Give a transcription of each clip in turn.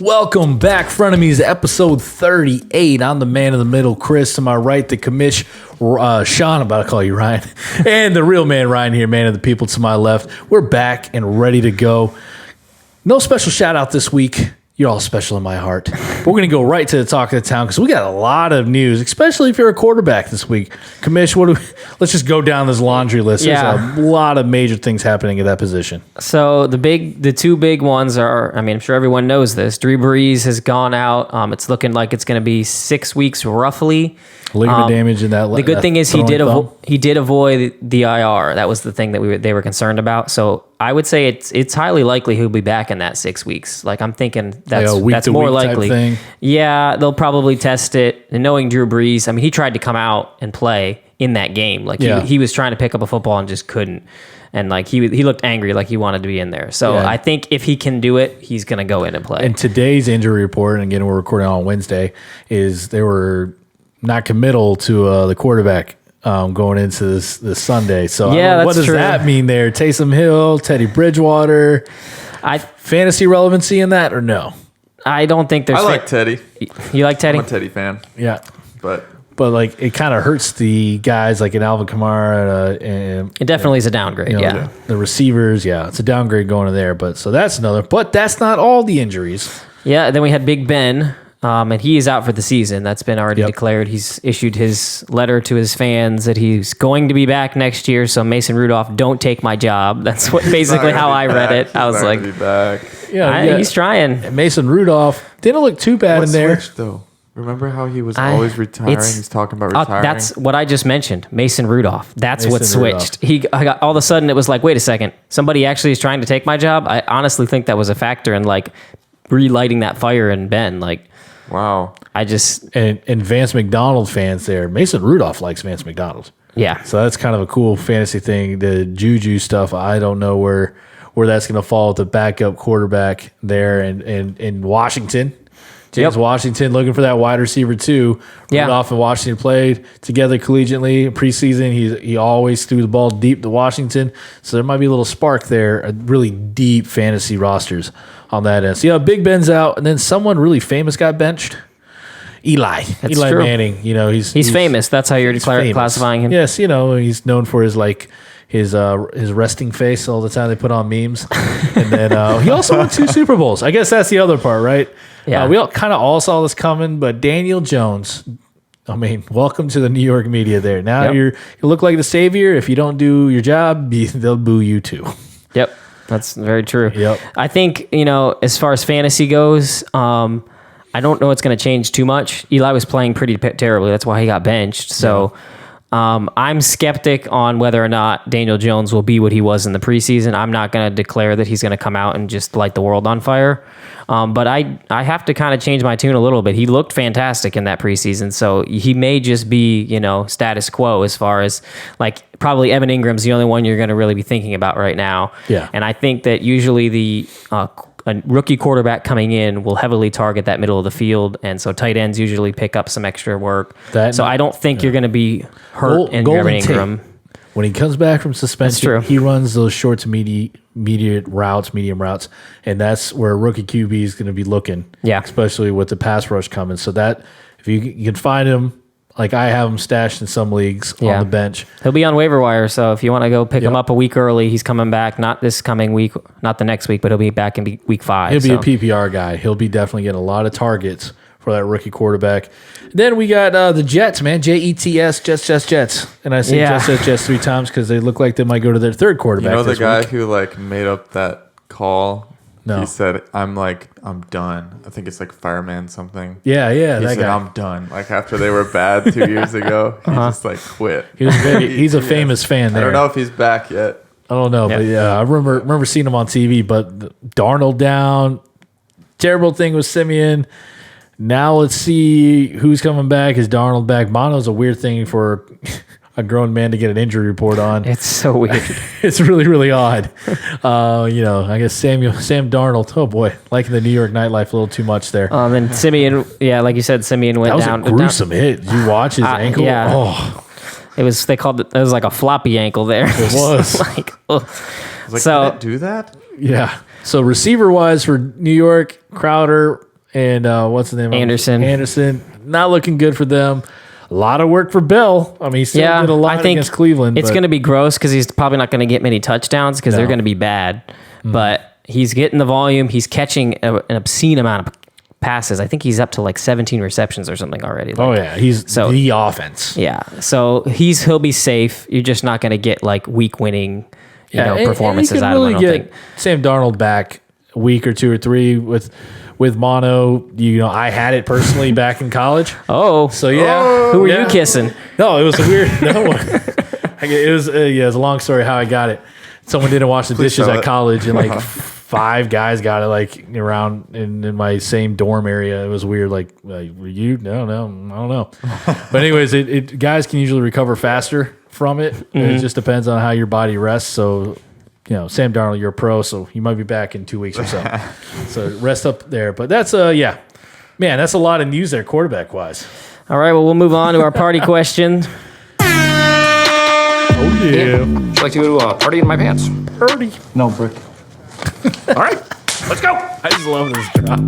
Welcome back, Frenemies, episode 38. I'm the man in the middle, Chris. To my right, the commish, Sean, I'm about to call you Ryan, and the real man, Ryan here, man of the people to my left. We're back and ready to go. No special shout out this week. You're all special in my heart. But we're going to go right to the talk of the town because we got a lot of news, especially if you're a quarterback this week. Commish, let's just go down this laundry list. Yeah. There's a lot of major things happening at that position. So the two big ones are, I'm sure everyone knows this. Brees has gone out. It's looking like it's going to be 6 weeks roughly. Ligament damage in that. The good thing is he did avoid the IR. That was the thing that they were concerned about. So I would say it's highly likely he'll be back in that 6 weeks. Like I'm thinking that's more likely. Thing. Yeah, they'll probably test it. And knowing Drew Brees, he tried to come out and play in that game. Like he was trying to pick up a football and just couldn't. And like he looked angry, like he wanted to be in there. So I think if he can do it, he's going to go in and play. And today's injury report, and again we're recording on Wednesday, is they were not committal to the quarterback going into this Sunday. So what does that mean there? Taysom Hill, Teddy Bridgewater, fantasy relevancy in that or no? I don't think there's. I like Teddy. You like Teddy? I'm a Teddy fan. Yeah, but like it kind of hurts the guys like an Alvin Kamara. And it definitely is a downgrade. The receivers. Yeah, it's a downgrade going to there. But so that's another. But that's not all the injuries. Yeah. Then we had Big Ben. And he is out for the season. That's been already declared. He's issued his letter to his fans that he's going to be back next year. So Mason Rudolph, don't take my job. That's basically how I read it. I was like, he's trying. Mason Rudolph didn't look too bad in there. Switched, though? Remember how he was always retiring? He's talking about retiring. That's what I just mentioned. Mason Rudolph. That's what switched. I got all of a sudden it was like, wait a second, somebody actually is trying to take my job. I honestly think that was a factor in like relighting that fire in Ben. Like. Wow. And Vance McDonald fans there. Mason Rudolph likes Vance McDonald. Yeah. So that's kind of a cool fantasy thing. The Juju stuff, I don't know where that's going to fall with the backup quarterback there in Washington. James Washington looking for that wide receiver too. Rudolph and Washington played together collegiately preseason. He always threw the ball deep to Washington. So there might be a little spark there. A really deep fantasy rosters on that end. So Big Ben's out, and then someone really famous got benched. Eli true. Manning. He's famous. That's how you're classifying him. Yes, he's known for his resting face all the time. They put on memes, and then he also won 2 Super Bowls. I guess that's the other part, right? Yeah, we all saw this coming, but Daniel Jones. Welcome to the New York media. There now, you look like the savior. If you don't do your job, they'll boo you too. Yep. That's very true. Yep. I think, as far as fantasy goes, I don't know it's going to change too much. Eli was playing pretty terribly. That's why he got benched. So I'm skeptic on whether or not Daniel Jones will be what he was in the preseason. I'm not going to declare that he's going to come out and just light the world on fire. But I have to kind of change my tune a little bit. He looked fantastic in that preseason, so he may just be, status quo as far as like probably Evan Ingram's the only one you're going to really be thinking about right now. Yeah. And I think that usually a rookie quarterback coming in will heavily target that middle of the field, and so tight ends usually pick up some extra work. So I don't think you're going to be hurt in Evan Ingram. When he comes back from suspension, he runs those short to medium routes, and that's where a rookie QB is going to be looking. Yeah, especially with the pass rush coming. So that if you can find him, like I have him stashed in some leagues on the bench. He'll be on waiver wire, so if you want to go pick him up a week early, he's coming back. Not this coming week, not the next week, but he'll be back in week 5. He'll be a PPR guy. He'll be definitely getting a lot of targets for that rookie quarterback. Then we got the Jets, man. Jets, Jets. And I say Jets 3 times because they look like they might go to their third quarterback. The guy who made up that call? No. He said, I'm done. I think it's like Fireman something. Yeah, he that said, guy. I'm done. Like after they were bad 2 years ago, he just quit. He's a famous fan there. I don't know if he's back yet. I don't know, but I remember seeing him on TV. But Darnold down. Terrible thing with Simeon. Now let's see who's coming back. Is Darnold back? Mono's a weird thing for a grown man to get an injury report on. It's so weird. It's really, really odd. I guess Sam Darnold. Oh boy, liking the New York nightlife a little too much there. And Simeon, like you said, Simeon went down. That was a gruesome hit. Did you watch his ankle? Yeah. Oh. It was. They called it. It was like a floppy ankle there. It was. Did it do that? Yeah. So receiver wise for New York, Crowder, and what's the name? Anderson. Anderson. Not looking good for them. A lot of work for Bill. I mean, he still did a lot against Cleveland. It's going to be gross because he's probably not going to get many touchdowns because they're going to be bad. But he's getting the volume. He's catching an obscene amount of passes. I think he's up to like 17 receptions or something already. Like, he's the offense. Yeah, so he'll be safe. You're just not going to get like week winning, performances out of him. I don't think Sam Darnold back a week or 2 or 3 with mono. I had it personally back in college. Oh, so yeah. Who were you kissing? No, it was a weird. No, it was a long story how I got it. Someone didn't wash the dishes at college, and like 5 guys got it like around in my same dorm area. It was weird. Like were you? No, I don't know. But anyways, it guys can usually recover faster from it. It just depends on how your body rests. So, Sam Darnold, you're a pro, so you might be back in 2 weeks or so. So rest up there. But that's man, that's a lot of news there, quarterback wise. All right, well, we'll move on to our party question. Oh yeah. Would you like to go to a party in my pants? Party. No, Brick. All right, let's go. I just love this drop.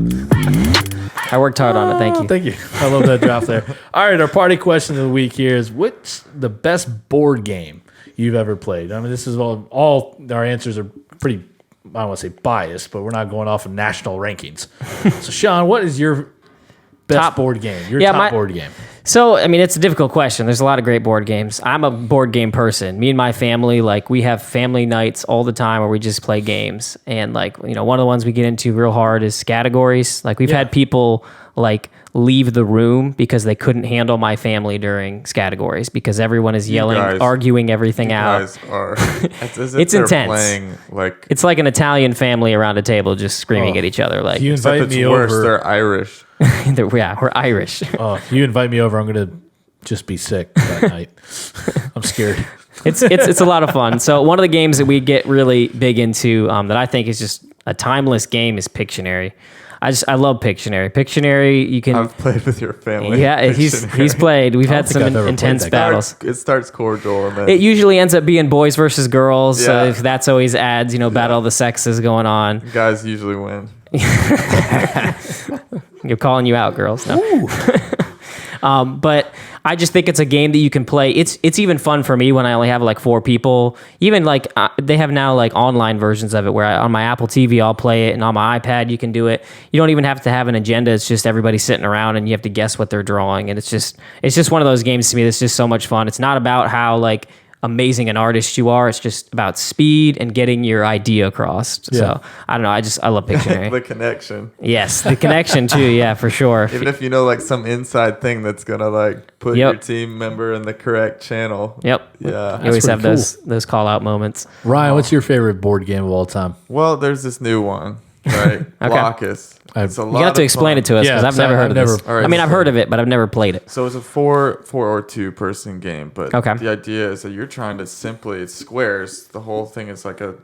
I worked hard on it. Thank you. Thank you. I love that drop there. All right, our party question of the week here is: what's the best board game you've ever played? I mean, this is all our answers are pretty, I don't want to say biased, but we're not going off of national rankings. So, Sean, what is your best board game? Your top board game? So, I mean, it's a difficult question. There's a lot of great board games. I'm a board game person. Me and my family, like, we have family nights all the time where we just play games. And, like, one of the ones we get into real hard is categories. Like, we've had people, like, leave the room because they couldn't handle my family during categories because everyone is yelling, arguing everything out. Guys are, it's as if it's they're intense. Playing, like, it's like an Italian family around a table just screaming at each other. Like, you except invite it's me worse. over. They're Irish. we're Irish. You invite me over, I'm going to just be sick that night. I'm scared. It's a lot of fun. So one of the games that we get really big into that I think is just a timeless game is Pictionary. I love Pictionary. Pictionary, you can. I've played with your family. Yeah, he's played. We've had some intense battles. It starts cordial, and then it usually ends up being boys versus girls. Yeah. So if that's always adds, battle of the sexes going on. guys usually win. You're calling you out, girls. No. But I just think it's a game that you can play. It's even fun for me when I only have like 4 people. Even like they have now like online versions of it where on my Apple TV I'll play it, and on my iPad you can do it. You don't even have to have an agenda. It's just everybody sitting around and you have to guess what they're drawing. And it's just one of those games to me that's just so much fun. It's not about how like amazing an artist you are. It's just about speed and getting your idea across. Yeah. So I don't know. I love Pictionary. The connection. Yes, the connection too. Yeah, for sure. Even if you know like some inside thing that's gonna like put your team member in the correct channel. Yep. Yeah. You always have those call out moments. Ryan, what's your favorite board game of all time? Well, there's this new one, right? Locus. It's a lot. You have to explain it to us because I've never heard of this. Right, I mean, I've heard of it, but I've never played it. So it's a 4 or 2 person game, but okay. The idea is that you're trying to it's squares. The whole thing is like a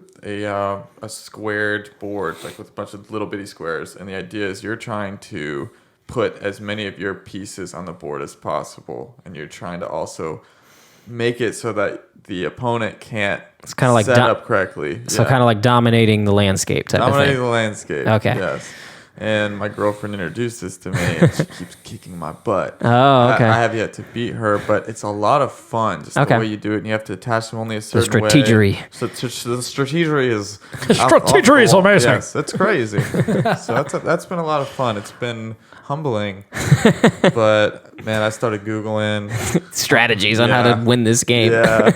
squared board, like with a bunch of little bitty squares, and the idea is you're trying to put as many of your pieces on the board as possible, and you're trying to also make it so that the opponent can't like set up correctly. So kind of like dominating the landscape type of thing. Dominating the landscape. Okay. Yes. And my girlfriend introduced this to me, and she keeps kicking my butt. Oh, okay. I have yet to beat her, but it's a lot of fun. Just the way you do it, and you have to attach them only a certain way. So the strategery is... Strategery is amazing. Yes, it's crazy. So that's been a lot of fun. It's been humbling. But, man, I started Googling... strategies on how to win this game. Yeah.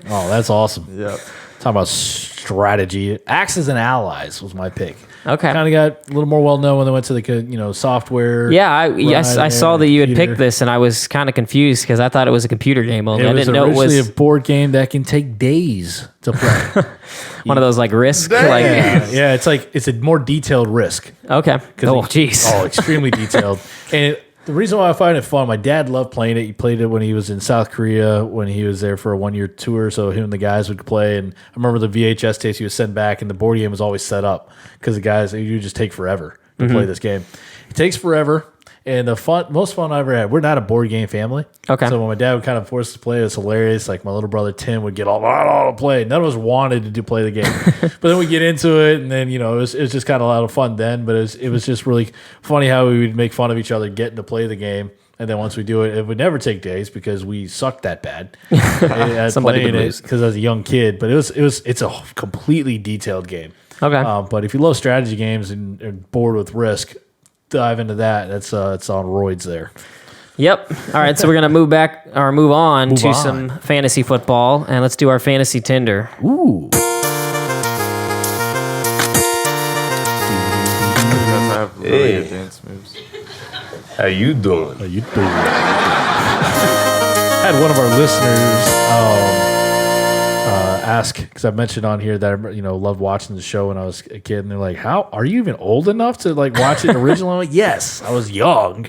Oh, that's awesome. Yep. Talking about strategy. Axes and Allies was my pick. Okay. Kind of got a little more well known when they went to the software. Yeah, I saw that you had picked this, and I was kind of confused because I thought it was a computer game only. I didn't know it was originally a board game that can take days to play. One of those like Risk. Yeah, it's a more detailed Risk. Okay. Oh, jeez. Oh, extremely detailed. And the reason why I find it fun, my dad loved playing it. He played it when he was in South Korea, when he was there for a 1-year tour. So him and the guys would play. And I remember the VHS tapes he would send back, and the board game was always set up because the guys, you just take forever to play this game. It takes forever, And the most fun I ever had, we're not a board game family. Okay. So when my dad would kind of force us to play, it was hilarious. Like my little brother Tim would get all to play. None of us wanted to play the game. But then we get into it, and then, it was just kind of a lot of fun then. But it was just really funny how we would make fun of each other getting to play the game. And then once we do it, it would never take days because we sucked that bad at Somebody playing would it lose. because I was a young kid. But it's a completely detailed game. Okay. But if you love strategy games and bored with Risk, dive into that. It's on roids there. Yep. All right. So we're gonna move on to some fantasy football, and let's do our fantasy Tinder. Ooh. I have really good dance moves. How you doing? You had one of our listeners ask, because I mentioned on here that I loved watching the show when I was a kid, and they're like, "How are you even old enough to like watch it original?" I'm like, "Yes, I was young,"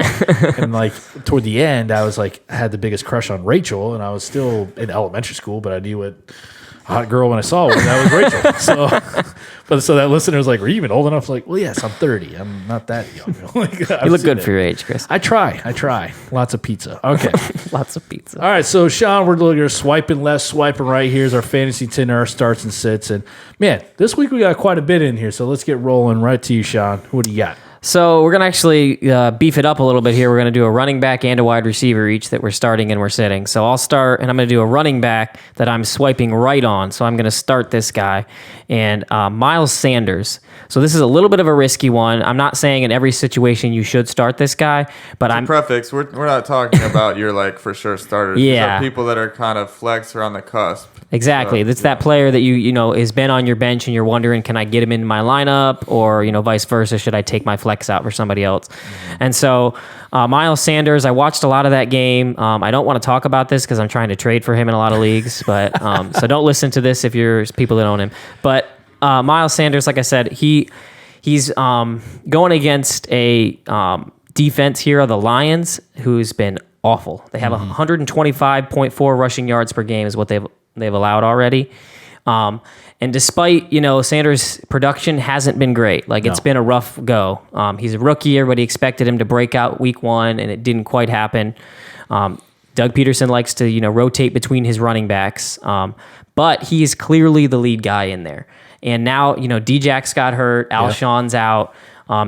and like toward the end, I was like had the biggest crush on Rachel, and I was still in elementary school, but I knew what hot girl when I saw one. That was Rachel. So that listener was like, "Are you even old enough?" Like, well, yes, I'm 30. I'm not that young. You look good for your age, Chris. I try. Lots of pizza. Okay. Lots of pizza. All right, so Sean, we're looking at swiping left, swiping right. Here's our fantasy Tinder, our starts and sits. And man, this week we got quite a bit in here. So let's get rolling right to you, Sean. What do you got? So we're going to actually beef it up a little bit here. We're going to do a running back and a wide receiver each that we're starting and we're sitting. So I'll start, and I'm going to do a running back that I'm swiping right on. So I'm going to start this guy, and Miles Sanders. So this is a little bit of a risky one. I'm not saying in every situation you should start this guy, but I'm Prefix, we're not talking about your like for sure starters. Yeah. These are people that are kind of flex or on the cusp. Exactly. That's that player that you know has been on your bench and you're wondering, can I get him in my lineup, or vice versa, should I take my flex out for somebody else? And so Miles Sanders, I watched a lot of that game. I don't want to talk about this because I'm trying to trade for him in a lot of leagues, but so don't listen to this if you're people that own him. But Miles Sanders, like I said, he's going against a defense here of the Lions, who's been awful. They have 125.4 rushing yards per game is what they've allowed already. And despite, Sanders' production hasn't been great. Like, it's been a rough go. He's a rookie. Everybody expected him to break out week one, and it didn't quite happen. Doug Peterson likes to, rotate between his running backs. But he is clearly the lead guy in there. And now, D-Jack's got hurt. Alshon's out.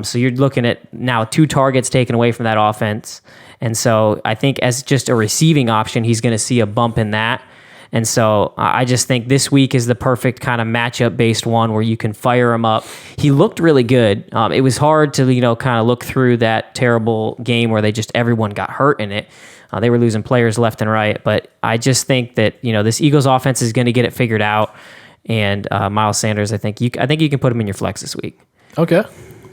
So you're looking at now 2 targets taken away from that offense. And so I think as just a receiving option, he's going to see a bump in that. And so I just think this week is the perfect kind of matchup-based one where you can fire him up. He looked really good. It was hard to, kind of look through that terrible game where everyone got hurt in it. They were losing players left and right. But I just think that, this Eagles offense is going to get it figured out. And Miles Sanders, I think you can put him in your flex this week. Okay.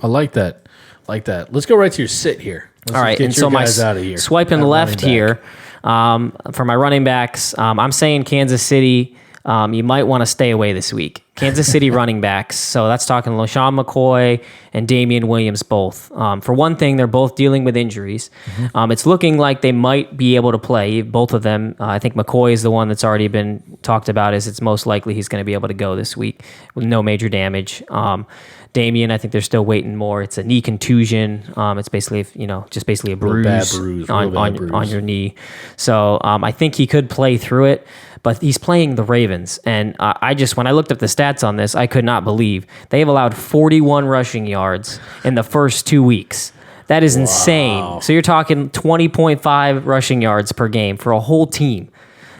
I like that. Let's go right to your sit here. All right. And so my out of here. swiping left here for my running backs, I'm saying Kansas City, you might want to stay away this week. Kansas City running backs. So that's talking LaShawn McCoy and Damian Williams both. For one thing, they're both dealing with injuries. It's looking like they might be able to play, both of them. I think McCoy is the one that's already been talked about as it's most likely he's going to be able to go this week with no major damage. Damian, I think they're still waiting more. It's a knee contusion. It's basically, just basically a bruise, on your knee. So I think he could play through it, but he's playing the Ravens. And when I looked up the stats on this, I could not believe they have allowed 41 rushing yards in the first 2 weeks. That is insane. So you're talking 20.5 rushing yards per game for a whole team.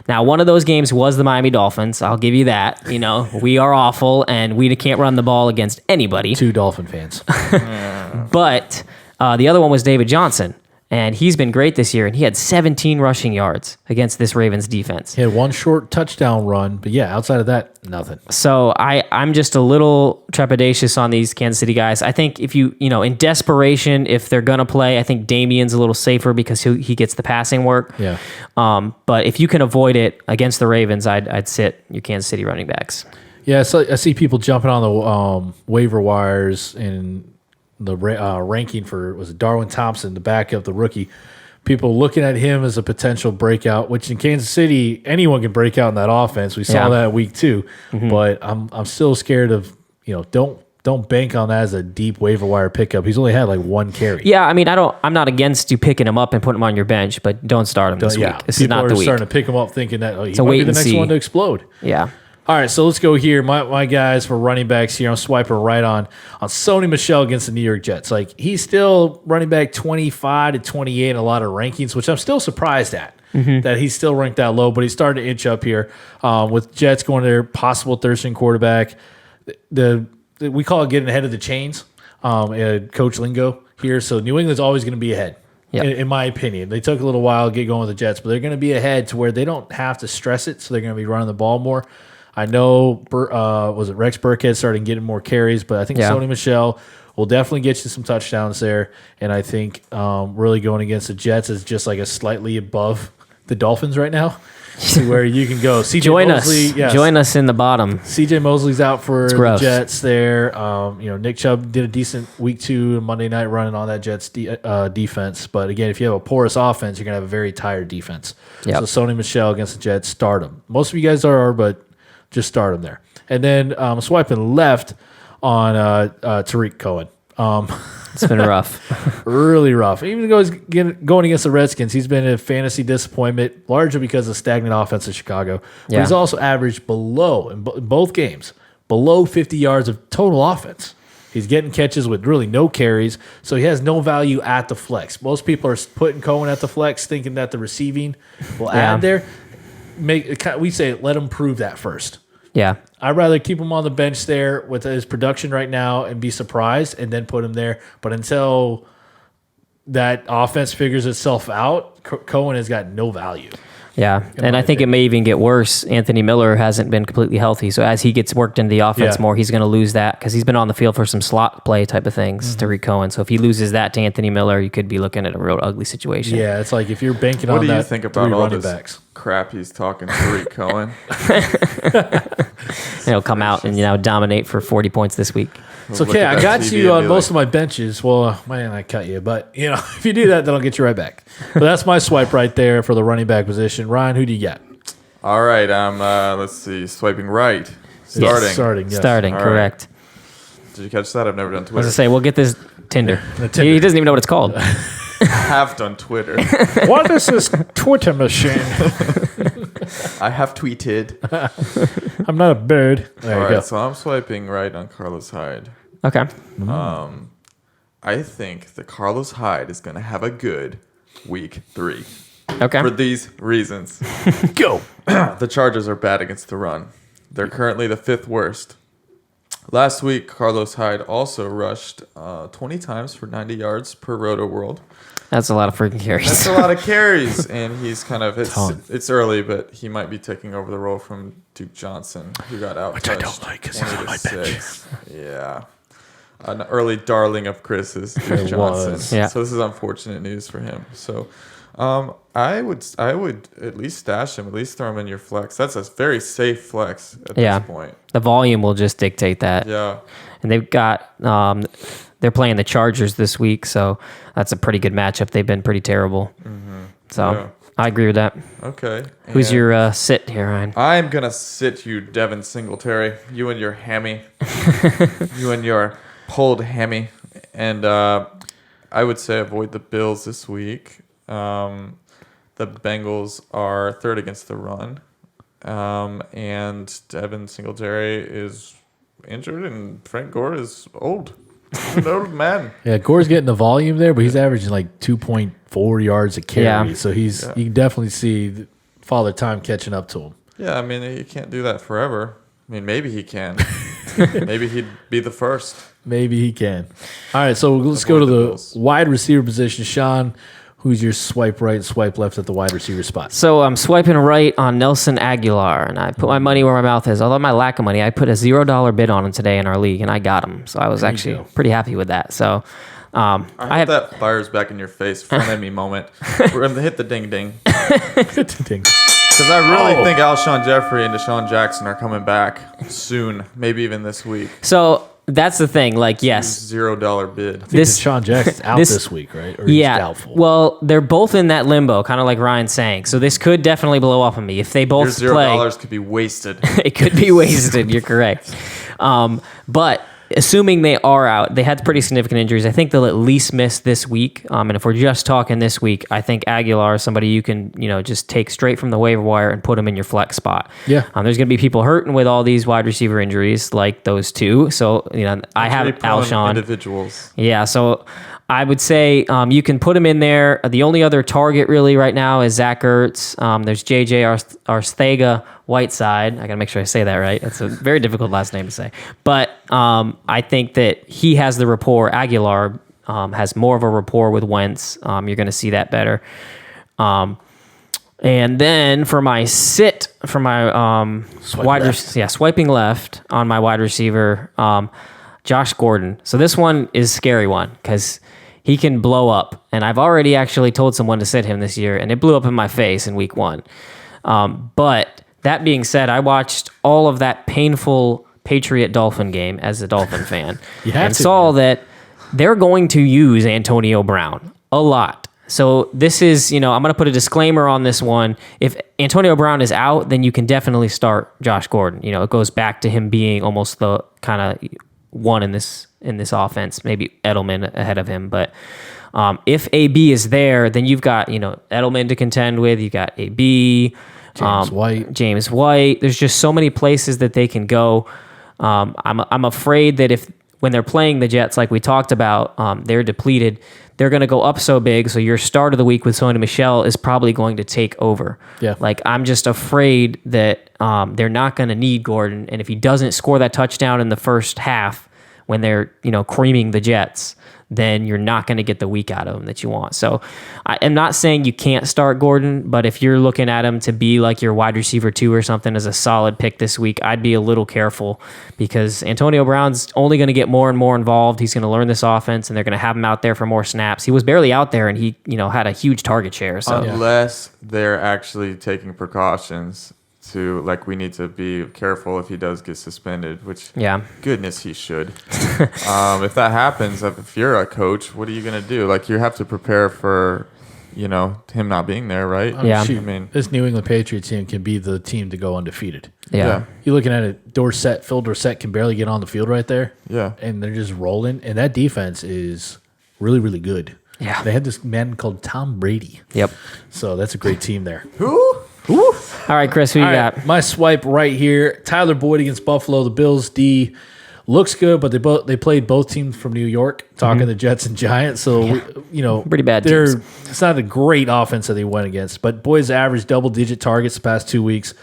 Now, one of those games was the Miami Dolphins. I'll give you that. We are awful, and we can't run the ball against anybody. 2 Dolphin fans. But the other one was David Johnson, and he's been great this year, and he had 17 rushing yards against this Ravens defense. He had 1 short touchdown run, but yeah, outside of that, nothing. So I'm just a little trepidatious on these Kansas City guys. I think if in desperation, if they're going to play, I think Damian's a little safer because he gets the passing work. Yeah. But if you can avoid it against the Ravens, I'd sit your Kansas City running backs. Yeah, so I see people jumping on the waiver wires and the ranking for, was it Darwin Thompson, the backup, the rookie. People looking at him as a potential breakout, which in Kansas City, anyone can break out in that offense. We saw that week 2, but I'm still scared of, don't don't bank on that as a deep waiver wire pickup. He's only had like one carry. Yeah, I mean, I'm not against you picking him up and putting him on your bench, but don't start him this week. This is not the People are week. starting to pick him up thinking that he So might wait be the and next see. one to explode. Yeah. All right, so let's go here. My guys for running backs here. I'm swiping right on Sony Michel against the New York Jets. Like, he's still running back 25 to 28 in a lot of rankings, which I'm still surprised at. That he's still ranked that low, but he's starting to inch up here with Jets going to their possible third string quarterback. We call it getting ahead of the chains, coach lingo here. So New England's always going to be ahead, in my opinion. They took a little while to get going with the Jets, but they're going to be ahead to where they don't have to stress it, so they're going to be running the ball more. I know, was it Rex Burkhead starting getting more carries, but I think Sony Michel will definitely get you some touchdowns there. And I think really going against the Jets is just like a slightly above the Dolphins right now, to where you can go. Join us in the bottom. CJ Mosley's out for the gross. Jets there. Nick Chubb did a decent week 2 Monday night running on that Jets defense. But again, if you have a porous offense, you're going to have a very tired defense. Yep. So Sony Michel against the Jets, start him. Most of you guys are, but just start him there. And then swiping left on Tariq Cohen. It's been rough. Really rough. Even going against the Redskins, he's been a fantasy disappointment, largely because of stagnant offense in Chicago. But he's also averaged below, in both games, below 50 yards of total offense. He's getting catches with really no carries, so he has no value at the flex. Most people are putting Cohen at the flex, thinking that the receiving will add there. We say let him prove that first. Yeah. I'd rather keep him on the bench there with his production right now and be surprised and then put him there. But until that offense figures itself out, Cohen has got no value. Yeah, and I think it may even get worse. Anthony Miller hasn't been completely healthy, so as he gets worked into the offense more, he's going to lose that because he's been on the field for some slot play type of things, Tariq Cohen. So if he loses that to Anthony Miller, you could be looking at a real ugly situation. Yeah, it's like if you're banking on that. What do you think about all this backs? crap he's talking to Tariq Cohen? He'll come out and dominate for 40 points this week. It's okay. I got you on most of my benches. Well, man, I cut you. But, if you do that, then I'll get you right back. But that's my swipe right there for the running back position. Ryan, who do you got? All right. Let's see. Swiping right. Starting. Yes. Starting, All correct. Right. Did you catch that? I've never done I was Twitter. going to say, we'll get this Tinder. He doesn't even know what it's called. I have done Twitter. What is this Twitter machine? I have tweeted. I'm not a bird. There All you right. go. So I'm swiping right on Carlos Hyde. Okay. I think that Carlos Hyde is going to have a good week 3. Okay. For these reasons. Go. The Chargers are bad against the run. They're currently the 5th worst. Last week, Carlos Hyde also rushed 20 times for 90 yards per Roto World. That's a lot of freaking carries. That's a lot of carries, and he's kind of it's early, but he might be taking over the role from Duke Johnson, who got out. Which I don't like because he's on my bench. Yeah, an early darling of Chris's, Duke Johnson. Was. Yeah. So this is unfortunate news for him. So, I would at least stash him, at least throw him in your flex. That's a very safe flex at this point. The volume will just dictate that. Yeah. And they've got they're playing the Chargers this week, so that's a pretty good matchup. They've been pretty terrible. So I agree with that. Okay. Who's your sit here, Ryan? I'm going to sit you, Devin Singletary. You and your hammy. You and your pulled hammy. And I would say avoid the Bills this week. The Bengals are 3rd against the run. And Devin Singletary is injured, and Frank Gore is old. He's an old man. Yeah, Gore's getting the volume there, but he's averaging like 2.4 yards a carry. Yeah. So you can definitely see Father Time catching up to him. Yeah, I mean, he can't do that forever. I mean, maybe he can. Maybe he'd be the first. Maybe he can. All right, so let's go to the wide receiver position. Sean, who's your swipe right and swipe left at the wide receiver spot? So I'm swiping right on Nelson Aguilar, and I put my money where my mouth is. Although my lack of money, I put a $0 bid on him today in our league, and I got him. So I was actually pretty happy with that. So I have that fires back in your face, front of me moment. We're going to hit the ding ding. Ding. Because I really think Alshon Jeffrey and Deshaun Jackson are coming back soon, maybe even this week. So that's the thing. Like, yes, $0 bid. I think Deshaun Jackson's out this week, right? Or he's doubtful. Well, they're both in that limbo, kind of like Ryan's saying. So this could definitely blow up on me if they both Your play. $0 could be wasted. It could be wasted. You're correct. But assuming they are out, they had pretty significant injuries. I think they'll at least miss this week. And if we're just talking this week, I think Aguilar is somebody you can, just take straight from the waiver wire and put him in your flex spot. Yeah. There's going to be people hurting with all these wide receiver injuries like those two. So, I have Alshon. Individuals. Yeah. So I would say you can put him in there. The only other target really right now is Zach Ertz. There's JJ Arcega Whiteside. I got to make sure I say that right. It's a very difficult last name to say. But I think that he has the rapport. Aguilar has more of a rapport with Wentz. You're going to see that better. And then for my swiping left on my wide receiver, Josh Gordon. So this one is a scary one because he can blow up. And I've already actually told someone to sit him this year, and it blew up in my face in week 1. But that being said, I watched all of that painful Patriot-Dolphin game as a Dolphin fan and saw that they're going to use Antonio Brown a lot. So this is, I'm going to put a disclaimer on this one. If Antonio Brown is out, then you can definitely start Josh Gordon. It goes back to him being almost the kind of one in this offense, maybe Edelman ahead of him. But if AB is there, then you've got, Edelman to contend with. You've got AB, James White. There's just so many places that they can go. I'm afraid that when they're playing the Jets, like we talked about, they're depleted. They're going to go up so big, so your start of the week with Sony Michel is probably going to take over. Yeah. Like, I'm just afraid that they're not going to need Gordon, and if he doesn't score that touchdown in the first half when they're, creaming the Jets, then you're not going to get the week out of him that you want. So I'm not saying you can't start Gordon, but if you're looking at him to be like your wide receiver 2 or something as a solid pick this week, I'd be a little careful because Antonio Brown's only going to get more and more involved. He's going to learn this offense, and they're going to have him out there for more snaps. He was barely out there, and he had a huge target share. So unless they're actually taking precautions to, like, we need to be careful if he does get suspended, which goodness he should. If that happens, if you're a coach, what are you going to do? Like, you have to prepare for, him not being there, right? I mean, this New England Patriots team can be the team to go undefeated. Yeah. You're looking at it, Phil Dorsett can barely get on the field right there. Yeah. And they're just rolling. And that defense is really, really good. Yeah. They had this man called Tom Brady. Yep. So that's a great team there. Who? All right, Chris, who you got? My swipe right here, Tyler Boyd against Buffalo. The Bills D looks good, but they played both teams from New York, talking the Jets and Giants. So, pretty bad teams. It's not a great offense that they went against, but Boyd's averaged double-digit targets the past 2 weeks,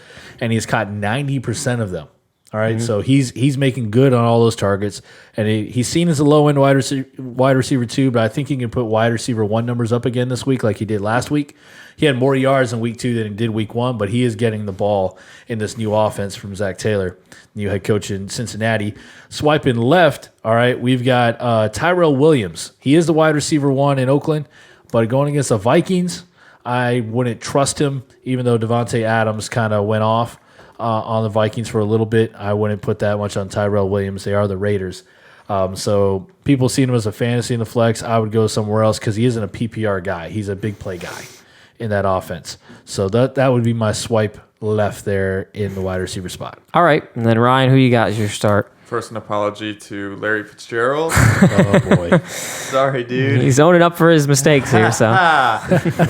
and he's caught 90% of them. All right, so he's making good on all those targets, and he's seen as a low-end wide receiver 2, but I think he can put wide receiver 1 numbers up again this week like he did last week. He had more yards in week 2 than he did week 1, but he is getting the ball in this new offense from Zach Taylor, new head coach in Cincinnati. Swiping left, all right, we've got Tyrell Williams. He is the wide receiver 1 in Oakland, but going against the Vikings, I wouldn't trust him, even though Devontae Adams kind of went off on the Vikings for a little bit. I wouldn't put that much on Tyrell Williams. They are the Raiders. So people see him as a fantasy in the flex. I would go somewhere else because he isn't a PPR guy. He's a big play guy in that offense. So that would be my swipe left there in the wide receiver spot. All right. And then, Ryan, who you got as your start? First, an apology to Larry Fitzgerald. Oh, boy. Sorry, dude. He's owning up for his mistakes here. So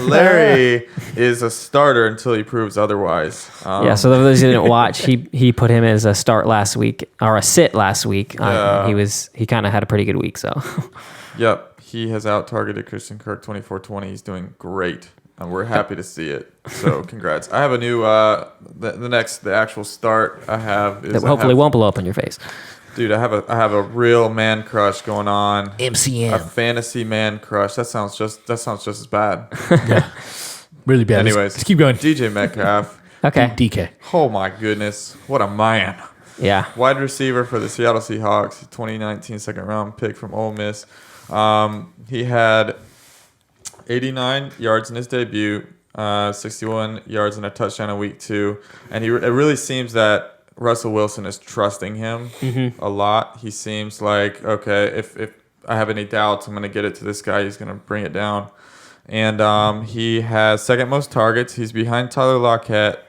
Larry is a starter until he proves otherwise. So those who didn't watch, he put him as a start last week, or a sit last week. He kind of had a pretty good week. So Yep. He has out-targeted Christian Kirk 24-20. He's doing great. And we're happy to see it. So congrats. I have a new the actual start I have is that hopefully won't blow up in your face. Dude, I have a real man crush going on. MCM. A fantasy man crush. That sounds just as bad. Yeah. Really bad. Anyways, let's keep going. DJ Metcalf. Okay. DK. Oh my goodness. What a man. Yeah. Wide receiver for the Seattle Seahawks, 2019 second round pick from Ole Miss. He had 89 yards in his debut, 61 yards and a touchdown in week 2. And it really seems that Russell Wilson is trusting him a lot. He seems like, okay, if I have any doubts, I'm going to get it to this guy. He's going to bring it down. And he has second most targets. He's behind Tyler Lockett.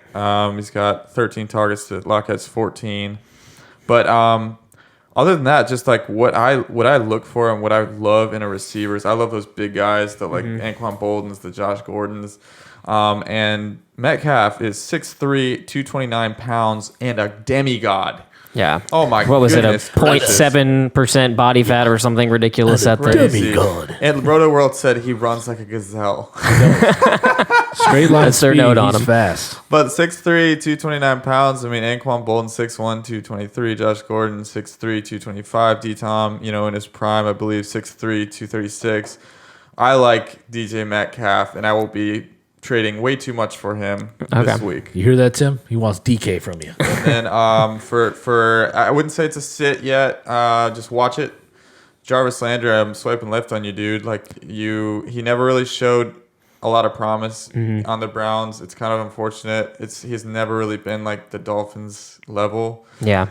He's got 13 targets to Lockett's 14. But other than that, just like what I look for and what I love in a receiver is I love those big guys, the like Anquan Boldens, the Josh Gordons. And Metcalf is 6'3", 229 pounds, and a demigod. Yeah. Oh my What was goodness it? A 0.7% body fat or something ridiculous at the Crazy. Demigod. And Roto World said he runs like a gazelle. Straight line That's their speed, note on he's him. fast. But 6'3", 229 pounds. I mean, Anquan Bolden, 6'1", 223. Josh Gordon, 6'3", 225. D-Tom, in his prime, I believe, 6'3", 236. I like DJ Metcalf, and I will be trading way too much for him this week. You hear that, Tim? He wants DK from you. And then for I wouldn't say it's a sit yet. Just watch it. Jarvis Landry, I'm swiping left on you, dude. He never really showed a lot of promise on the Browns. It's kind of unfortunate. He's never really been like the Dolphins level. Yeah.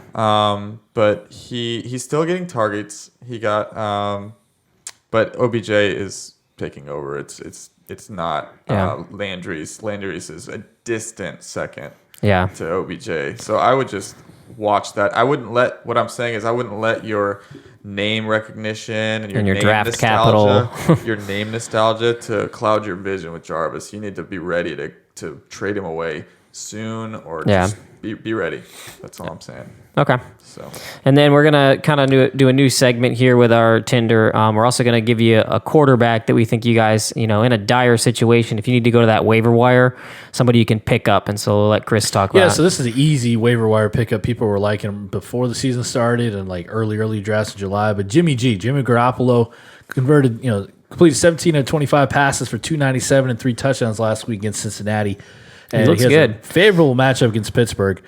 But he's still getting targets. He got but OBJ is taking over. It's not Landry's. Landry's is a distant second to OBJ. So I would just watch that. I wouldn't let your name recognition and your name draft nostalgia, capital, your name nostalgia to cloud your vision with Jarvis. You need to be ready to trade him away soon, or just be ready. That's all I'm saying. Okay. So, and then we're going to kind of do a new segment here with our Tinder. We're also going to give you a quarterback that we think you guys, in a dire situation, if you need to go to that waiver wire, somebody you can pick up. And so we'll let Chris talk about it. Yeah, so this is an easy waiver wire pickup. People were liking him before the season started and like early drafts in July. But Jimmy Garoppolo converted, completed 17 of 25 passes for 297 and 3 touchdowns last week against Cincinnati. And he looks has good. A favorable matchup against Pittsburgh.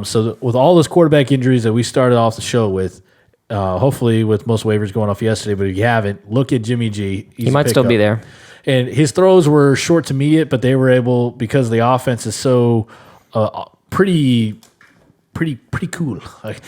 So with all those quarterback injuries that we started off the show with, hopefully with most waivers going off yesterday, but if you haven't, look at Jimmy G. He might still be there. And his throws were short to mediate, but they were able, because the offense is so pretty cool.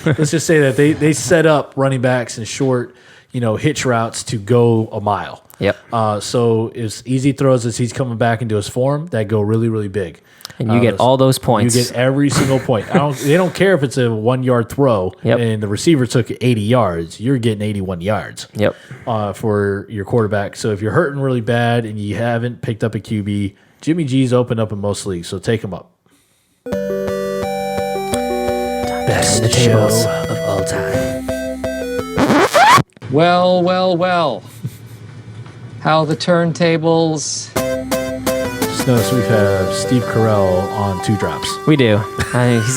Let's just say that they set up running backs in short, hitch routes to go a mile. Yep. So it's easy throws as he's coming back into his form that go really, really big. And you get all those points. You get every single point. They don't care if it's a 1-yard throw and the receiver took 80 yards. You're getting 81 yards. Yep. For your quarterback. So if you're hurting really bad and you haven't picked up a QB, Jimmy G's opened up in most leagues. So take him up. Best the tables show of all time. Well. How the turntables. Just notice we have Steve Carell on 2 drops. We do.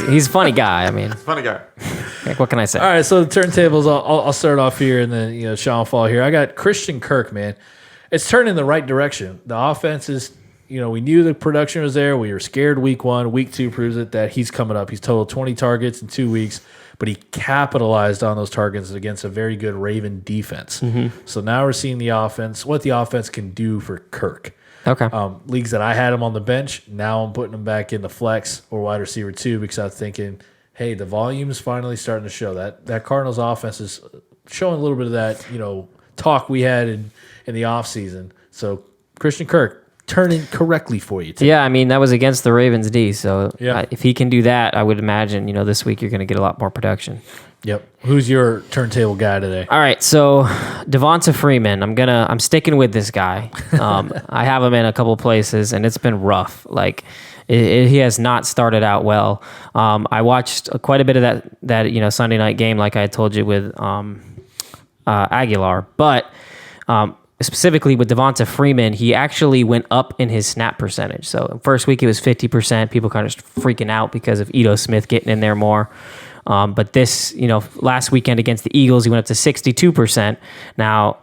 He's a funny guy. I mean, funny guy. what can I say? All right, so the turntables, I'll start off here, and then Sean will fall here. I got Christian Kirk, man. It's turning in the right direction. The offense is, we knew the production was there. We were scared week 1. Week 2 proves it that he's coming up. He's totaled 20 targets in 2 weeks, but he capitalized on those targets against a very good Raven defense. So now we're seeing what the offense can do for Kirk. Okay. Leagues that I had him on the bench, now I'm putting him back in the flex or wide receiver 2 because I'm thinking, hey, the volume's finally starting to show. That Cardinals offense is showing a little bit of that, talk we had in the offseason. So Christian Kirk turning correctly for you, Tim. Yeah, I mean, that was against the Ravens D. So Yeah. if he can do that, I would imagine, this week you're going to get a lot more production. Yep. Who's your turntable guy today? All right, so Devonta Freeman, I'm sticking with this guy. I have him in a couple places, and it's been rough. Like he has not started out well. I watched quite a bit of that Sunday night game, like I told you with Aguilar, but specifically with Devonta Freeman, he actually went up in his snap percentage. So first week it was 50%. People kind of freaking out because of Ito Smith getting in there more. But this, last weekend against the Eagles, he went up to 62%. Now,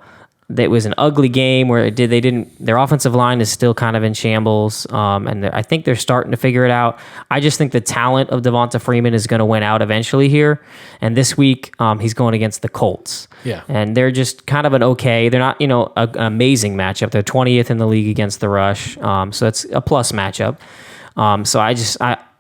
it was an ugly game where their offensive line is still kind of in shambles. And I think they're starting to figure it out. I just think the talent of Devonta Freeman is going to win out eventually here. And this week, he's going against the Colts. Yeah. And they're just kind of they're not, an amazing matchup. They're 20th in the league against the rush. So it's a plus matchup. So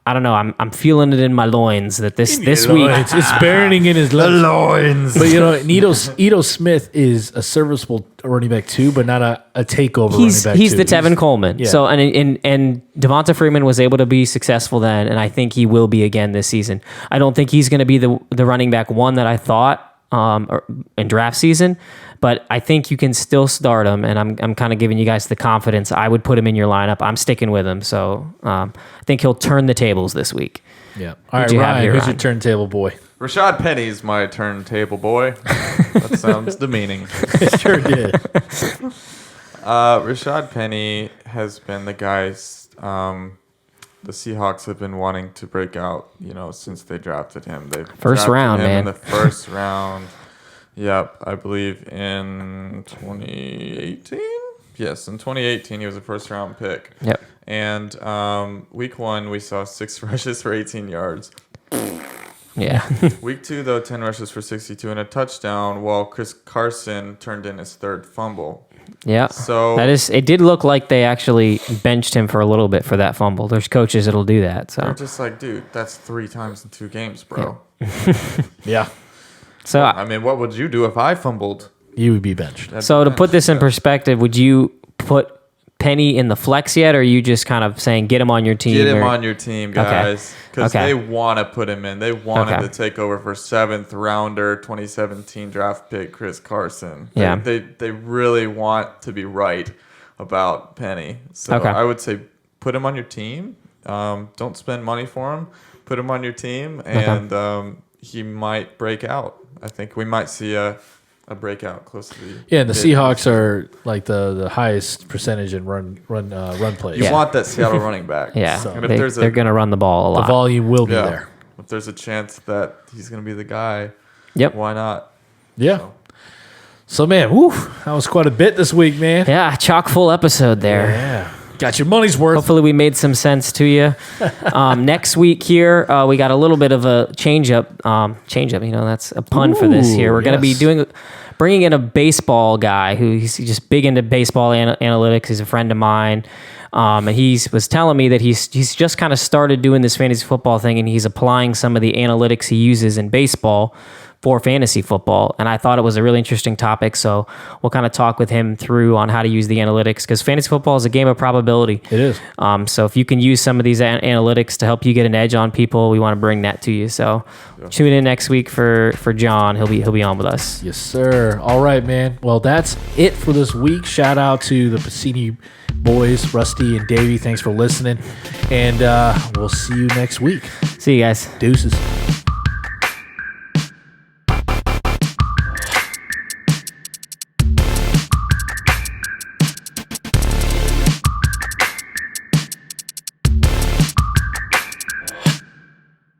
I don't know. I'm feeling it in my loins that this week it's burning in his loins. But Ito Smith is a serviceable running back too, but not a takeover running back. He's the Tevin Coleman. Yeah. So and Devonta Freeman was able to be successful then, and I think he will be again this season. I don't think he's going to be the running back 1 that I thought in draft season, but I think you can still start him, and I'm kind of giving you guys the confidence. I would put him in your lineup. I'm sticking with him, so I think he'll turn the tables this week. Yeah. All right, you have Ryan, here, who's Ryan? your turntable boy? Rashad Penny's my turntable boy. That sounds demeaning. It sure did. Rashad Penny has been the guys the Seahawks have been wanting to break out, since they drafted him. They First round, him man. in the first round. Yep, I believe in 2018. Yes, in 2018 he was a first round pick. Yep. And week 1 we saw 6 rushes for 18 yards. Yeah. Week 2 though 10 rushes for 62 and a touchdown, while Chris Carson turned in his 3rd fumble. Yeah. So it did look like they actually benched him for a little bit for that fumble. There's coaches that'll do that. So they're just like, dude, that's 3 times in 2 games, bro. Yeah. So I mean, what would you do if I fumbled? You would be benched. So to put this in perspective, would you put Penny in the flex yet, or are you just kind of saying get him on your team? Get him on your team, guys, because Okay. they want to put him in. They wanted Okay. to take over for 7th rounder, 2017 draft pick Chris Carson. Yeah. They really want to be right about Penny. So Okay. I would say put him on your team. Don't spend money for him. Put him on your team, and he might break out. I think we might see a breakout close to the Yeah, and the Seahawks are like the highest percentage in run plays. You want that Seattle running back. Yeah, So- And if they're going to run the ball a The lot. volume will be yeah, there. if there's a chance that he's going to be the guy, Yep. why not? Yeah. So, man, woo, that was quite a bit this week, man. Yeah, chock full episode there. Yeah. Got your money's worth. Hopefully we made some sense to you. Next week here, we got a little bit of a change up. That's a pun for this here. We're going to be yes. bringing in a baseball guy who's just big into baseball analytics. He's a friend of mine. And he was telling me that he's just kind of started doing this fantasy football thing, and he's applying some of the analytics he uses in baseball for fantasy football. And I thought it was a really interesting topic. So we'll kind of talk with him through on how to use the analytics, because fantasy football is a game of probability. It is. So if you can use some of these analytics to help you get an edge on people, we want to bring that to you. So tune in next week for John. He'll be on with us. Yes, sir. All right, man. Well, that's it for this week. Shout out to the Pacini boys, Rusty and Davey. Thanks for listening. And we'll see you next week. See you guys. Deuces.